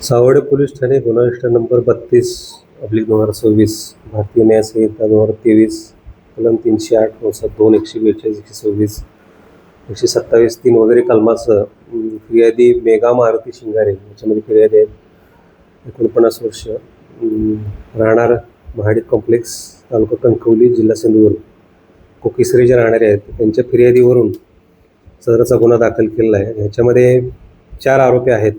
Sawarde police Thane गुन्हा register number 32/2026 भारतीय न्याय संहिता 2023 कलम 308 2 142 126 127 3 वगैरे कलमासह फिर्यादी मेघा मारुती शिंगारे याच्यामध्ये फिर्यादी आहेत 49 वर्ष, राहणार महाडिक कॉम्प्लेक्स, तालुका कणकवली, जिल्हा सिंधुदुर्ग, कोकिसरे जे राहणारे आहेत त्यांच्या फिर्यादीवरून सदरचा गुन्हा दाखल केलेला आहे. ह्याच्यामध्ये 4 आरोपी आहेत.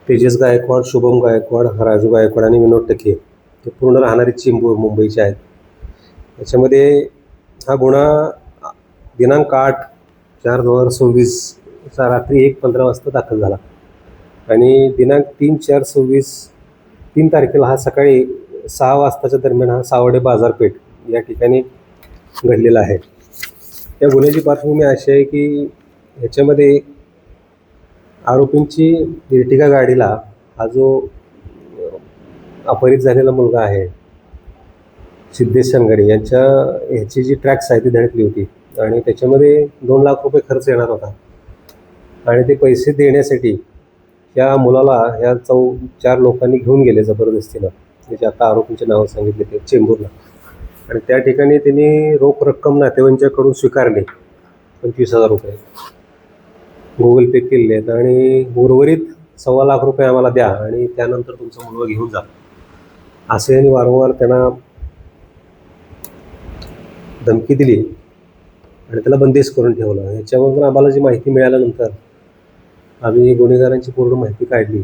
तेजस गायकवाड, शुभम गायकवाड, राजू गायकवाड आणि विनोद टके. ते पूर्ण राहणारे चेंबूर मुंबईचे आहेत. याच्यामध्ये हा गुन्हा दिनांक 8/4/2026 रात्री 1:15 वाजता दाखल झाला आणि दिनांक 3/4/26 तारखेला हा सकाळी 6 वाजताच्या दरम्यान हा सावर्डे बाजारपेठ या ठिकाणी घडलेला आहे. या गुन्ह्याची पार्श्वभूमी अशी आहे की ह्याच्यामध्ये आरोपींची इर्टिगा गाडीला हा जो अपहरित झालेला मुलगा आहे सिद्धेश शंगारे ह्याची जी ट्रॅक्स आहे ती धडकली होती आणि त्याच्यामध्ये 2 लाख रुपये खर्च येणार होता आणि ते पैसे देण्यासाठी या मुलाला ह्या 4 लोकांनी घेऊन गेले जबरदस्तीनं. त्याचे आता आरोपींचे नावं सांगितले ते चेंबूरला आणि त्या ठिकाणी त्यांनी रोख रक्कम नातेवाईकांकडून स्वीकारली 25,000 रुपये गुगल पे केलेले आहेत आणि उर्वरित 1.25 लाख रुपये आम्हाला द्या आणि त्यानंतर तुमचं मुलगा घेऊन जा असे यांनी वारंवार त्यांना धमकी दिली आणि त्याला बंदिस्त करून ठेवलं. ह्याच्यामधून आम्हाला जी माहिती मिळाल्यानंतर आम्ही गुन्हेगारांची पूर्ण माहिती काढली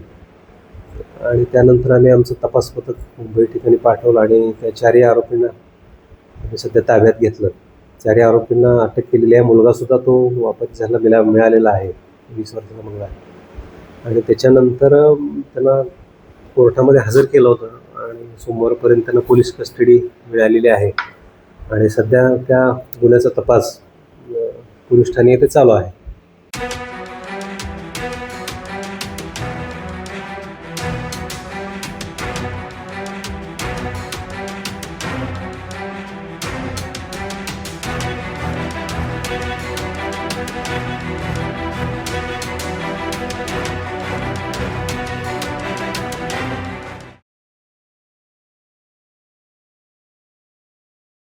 आणि त्यानंतर आम्ही आमचं तपास पथक मुंबई ठिकाणी पाठवलं आणि त्या 4 आरोपींना आम्ही सध्या ताब्यात घेतलं. 4 आरोपींना अटक केलेली आहे. मुलगासुद्धा तो वापस झाला मिळालेला आहे, 20 वर्षाचा मुलगा आहे आणि त्याच्यानंतर त्यांना कोर्टामध्ये हजर केलं होतं आणि सोमवारपर्यंत त्यांना पोलीस कस्टडी मिळालेली आहे आणि सध्या त्या गुन्ह्याचा तपास पोलीस ठाणे येथे चालू आहे.